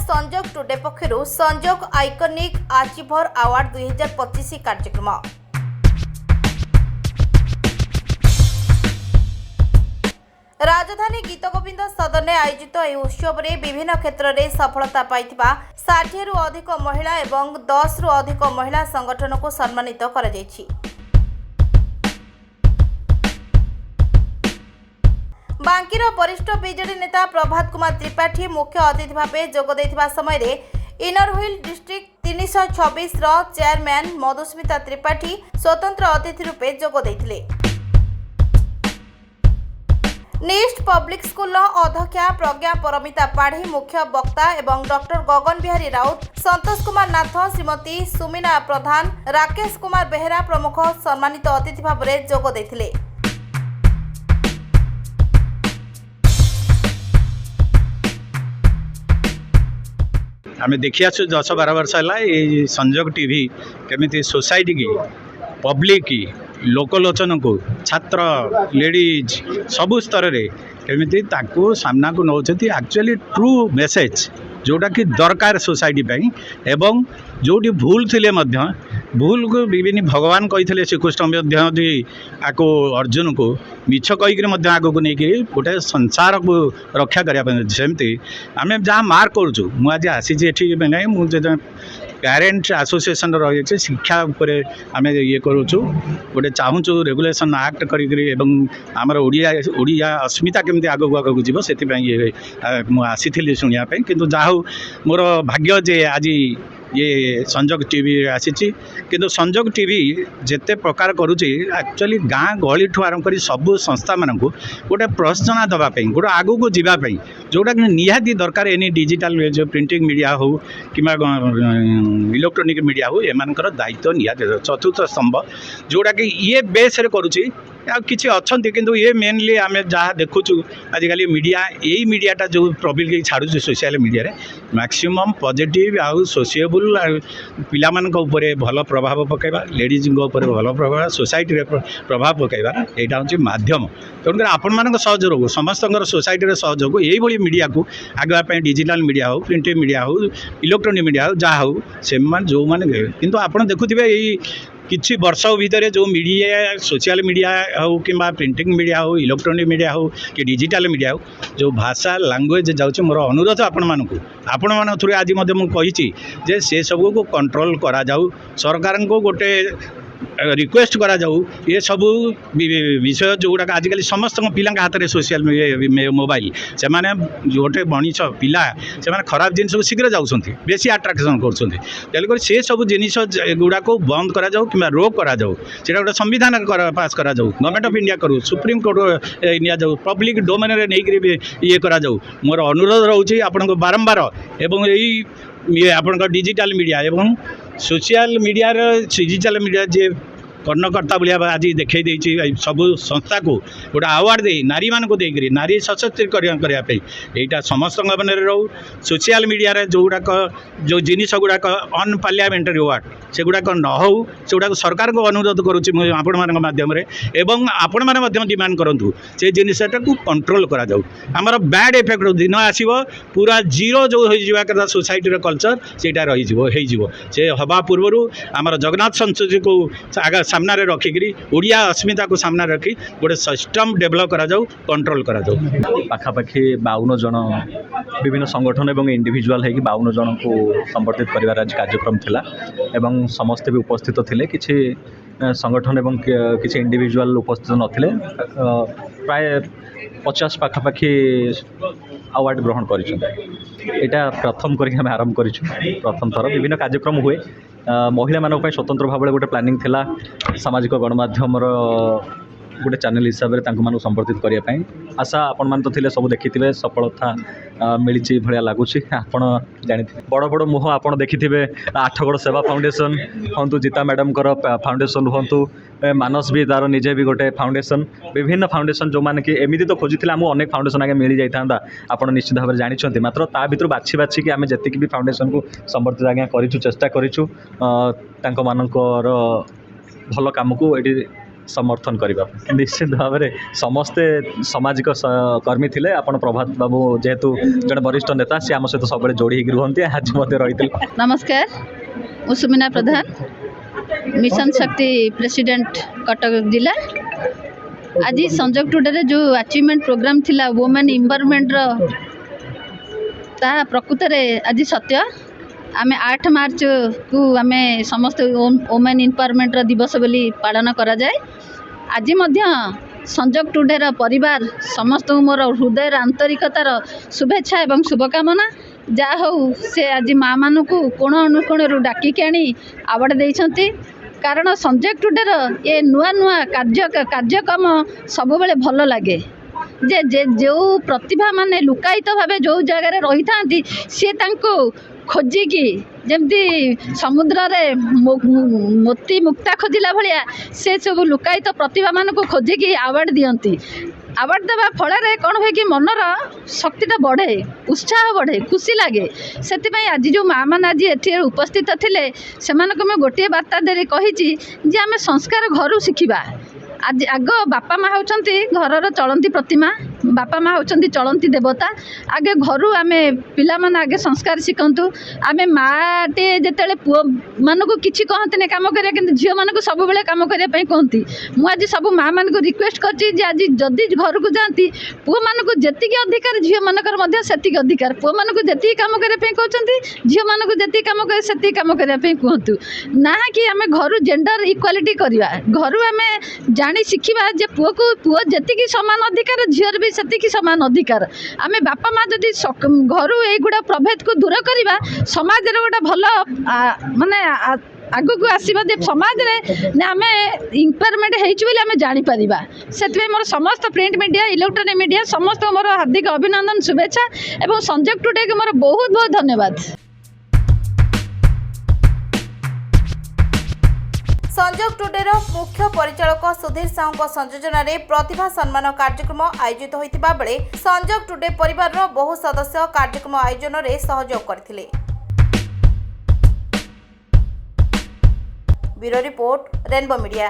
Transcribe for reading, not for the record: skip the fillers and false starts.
संजोग टुडे पक्षरु संजोग iconic achiever award 2025 कार्यक्रम राजधानी गीतगोविंद सदन आयोजित यह उत्सव में विभिन्न क्षेत्र में सफलता पाइथिबा 60 रु अधिक महिला एवं 10 रु अधिक महिला संगठन को सम्मानित करा जायछि। बांकीर वरिष्ठ बीजेडी नेता प्रभात कुमार त्रिपाठी मुख्य अतिथि भाव जोग देथिबा समय रे इनर व्हील डिस्ट्रिक्ट 326 रो चेयरमैन मधुस्मिता त्रिपाठी स्वतंत्र अतिथि रूपे जोग देथिले। निस्ट पब्लिक स्कूल अध्यक्षा प्रज्ञा परमिता पाढ़ी मुख्य वक्ता एवं डॉक्टर गगन बिहारी राउत, संतोष कुमार नाथ, श्रीमती सुमीना प्रधान, राकेश कुमार बेहेरा प्रमुख सम्मानित अतिथि भाव में जोग देथिले। आम देखी आसु 10-12 वर्ष है संजोग टीवी केमी सोसाइटी की पब्लिक की लोकलोचन को छात्र लेडीज सबु स्तर में केमी सामना को नौ एक्चुअली ट्रू मेसेज जोटा कि दरकार सोसाइटी पाई एवं जोटी भूल थिले मध्य भूल को विभिन्न भगवान कही श्रीकृष्ण आको अर्जुन को मिछ कहीकि आग को लेकिन गोटे संसार को रक्षा करमती आम जहाँ मार्क करुँ मुझे आसी मुझे पेरेंट्स एसोसिएशन रही शिक्षा उपर आम ये करूँ गोटे चाहूँ रेगुलेशन एक्ट करमर ओडिया अस्मिता केमती आगक जीव से मुझे शुणापी कि जहाँ मोर भाग्य जे आज ये संजोग टीवी आसी किंतु संजोग टीवी जिते प्रकार करुच्ची एक्चुअली गाँ गहली ठू आरंभ कर सबू संस्था मान गोटे प्रश्ना देवाई गोटे आगू को जीवाई जोटा कि निहाती दरकार एनी डिजिटल जो प्रिंटिंग मीडिया हो कि इलेक्ट्रोनिक मीडिया हो एमानकर दायित्व निहाती चतुर्थ स्तंभ जोटा कि ये बेस करुच्ची किसी अच्छा किंतु ये मेनली आम जहाँ देखु आजिकल मीडिया यही मीडियाटा जो पब्लिक छाड़ू सोशल मीडिया मैक्सिमम पॉजिटिव आउ सोशिएबल पिला ऊपर भल प्रभाव पकेबा लेडीज भल प्रभाव सोसाइटी प्रभाव पकेबा यहाँ हूँ माध्यम तेणुकर आपण मान सहयोग समस्त सोसाइटी सहयोग यही मीडिया को आगे डिजिटल मीडिया हो प्रिंटिंग मीडिया हो इलेक्ट्रोनिक मीडिया हो जहाँ हो से जो मैंने किंतु आप देखुए यही किछि वर्ष भितर जो मीडिया सोशल मीडिया हो कि प्रिंटिंग मीडिया हो इलेक्ट्रोनिक मीडिया हो कि डिजिटल मीडिया हो जो भाषा लैंग्वेज जाऊँ मोर अनुरोध आपण मान थ्रू आज कही से सब को कंट्रोल करा जाऊ सरकार को गोटे रिक्वेस्ट करा जाऊ ये सब विषय जो गुड़ाक आजिकल समस्त पिला हाथ में सोशल मोबाइल से माने गोटे मनीष पिला से माने खराब जिन को शीघ्र जाऊँच बेसी आट्राक्शन कर से सब जिनिस गुड़ाक बंद करा जाऊ कि रोक करा जाऊ से गोटे संविधान पास करा जाऊ गवर्नमेंट ऑफ इंडिया करू सुप्रीम कोर्ट निया जाऊ पब्लिक डोमेन रे नहीं ये करा जाऊ मोर अनुरोध रोचे आपन को बारंबार एवं ये आपन डिजिटल मीडिया एवं सोशल मीडिया डिजिटल मीडिया जे कर्णकर्ता भाया आज देखई सब संस्था को गोटे अवार्ड दे नारी मान को देकर नारी सशक्तिकरण करने यहाँ समस्त मन रो सोशल मीडिया जो गुड़ाक जो जिनिस गुड़ाक अन पार्लियामेंटरी अवार्ड से गुड़ाक न हो से गुड़ाक सरकार को अनुरोध करुच्ची आपण मान माध्यम एवं आपण मैंने डिमांड करूँ से जिनटा को कंट्रोल करा जाऊ आमर बैड इफेक्ट दिन आसो पूरा जीरो जो हो सोसाइटी कल्चर सेटा रही से हवा पूर्व आमर जगन्नाथ संस्कृति को आगे सामना रखिकी ओडिया अस्मिता को सामना रखी गोटे सिस्टम डेभलप करा जाऊ कंट्रोल करा जाऊ पाखापाखि 52 जन विभिन्न संगठन एवं इंडिविजुअल है कि 52 जन को संबर्धित कर आज कार्यक्रम थिला एवं समस्ते भी उपस्थित थिले किछि संगठन एवं किछि इंडिविजुअल उपस्थित नथिले प्राय 50 पाखापाखि अवार्ड ग्रहण करिछन प्रथम करिक हम आरंभ करिछु प्रथम थर विभिन्न कार्यक्रम हुए महिला मानक पय स्वतंत्र भाव गोटे प्लानिंग थिला सामाजिक गणमाध्यम गोटे चैनल हिसाब से संबर्धित करने आशा आपण मान तो थिले सब देखिथिबे सफलता मिली भाया लगुच आपण जानी बड़ बड़ मुह आप देखिथे आठगड़ सेवा फाउंडेशन हूँ जीता मैडम फाउंडेशन हूँ मानस भी तार निजे भी गोटे फाउंडेशन विभिन्न फाउंडेशन जो मैंने कि एमती तो खोजी आमको अनेक फाउंडेशन आगे मिल जाता आपड़ निश्चित भाव जानते मात्र ता भर बाछी बाछिकी आम जी भी फाउंडेशन को संबर्धित आज्ञा चेष्टा करूँ भल कम को ये समर्थन करबा निश्चित भाव में समस्ते सामाजिक कर्मी थिले आपण प्रभात बाबू जेहेतु जन वरिष्ठ नेता से आम सहित सब जोड़ी रुहंती आज रही। नमस्कार मु सुमिना प्रधान मिशन शक्ति प्रेसिडेंट कटक जिला। आज संजोग टुडे जो अचीवमेंट प्रोग्राम थिला वुमेन एम्पावरमेंट ता प्रकृत में आज सत्य आम 8 मार्च को आम समस्त वुमेन एम्पावरमेंट दिवस बोली पालन करा जाए। आज संजोग टुडे परिवार समस्त मोर हृदय आंतरिकतार शुभेच्छा एवं शुभकामना। जा हो से आज माँ मान को कोण अनुकोण डाकिक आनी आवार्ड देइछंती कारण संजोग टुडे ये नुआ नुआ कार्यक्रम सब बेले भल लगे जे जे जो प्रतिभा माने लुकायित भावे जो जगह रही था सी खोजिकी जमती समुद्र रे मोती मुक्ता खोजिला भाया से सब लुकायित प्रतिभा मान को खोजिकी आवार्ड दियंती। आवार्ड देवा फल कौन हुए कि मनर शक्तिटा बढ़े उत्साह बढ़े खुशी लगे से आज जो माँ मैंने आज ये उपस्थित थे से गोटे बार्ता दे कही आम संस्कार घर शिखा। आज आग बापा माँ होती घर चलती प्रतिमा बापा माँ होती चलती देवता आगे घर आम पिला माने आगे संस्कार शिखु आम माँटे जिते पुओ मानक किसी कहते कम कर झील मानक सब बेले कम करने कहती मुझे सब माँ मान को रिक्वेस्ट कर आज जदि घर को जाती पुओ मानक जी अधिकार झील मानकर से अधिकार पुओ मानक जी कम करने कहते झील मानक जी कम करे से कम करने कहतु ना कि आम घर जेंडर इक्वालिटी करवा घर आम जानी शिखा जे पुओ को पुओ जी सामान अधिकार झील भी से सामान अधिकार आम बापा माँ जदि घर युवा प्रभेद को दूर करवा समाज गोटे भल माने आगु को आसवा समाज में आम इम्पावरमेंट होमें जापर से मोर समस्त प्रिंट मीडिया इलेक्ट्रोनिक मीडिया समस्त मोर हार्दिक अभिनंदन शुभेच्छा एवं संजोग टुडे को मोर बहुत बहुत धन्यवाद। संजोग टुडेर मुख्य परिचालक सुधीर साहू संयोजन में प्रतिभा सम्मान कार्यक्रम आयोजित होता बेले संजोग टुडे परिवार बहु सदस्य कार्यक्रम आयोजन में सहयोग करथिले। Bureau report rainbow media.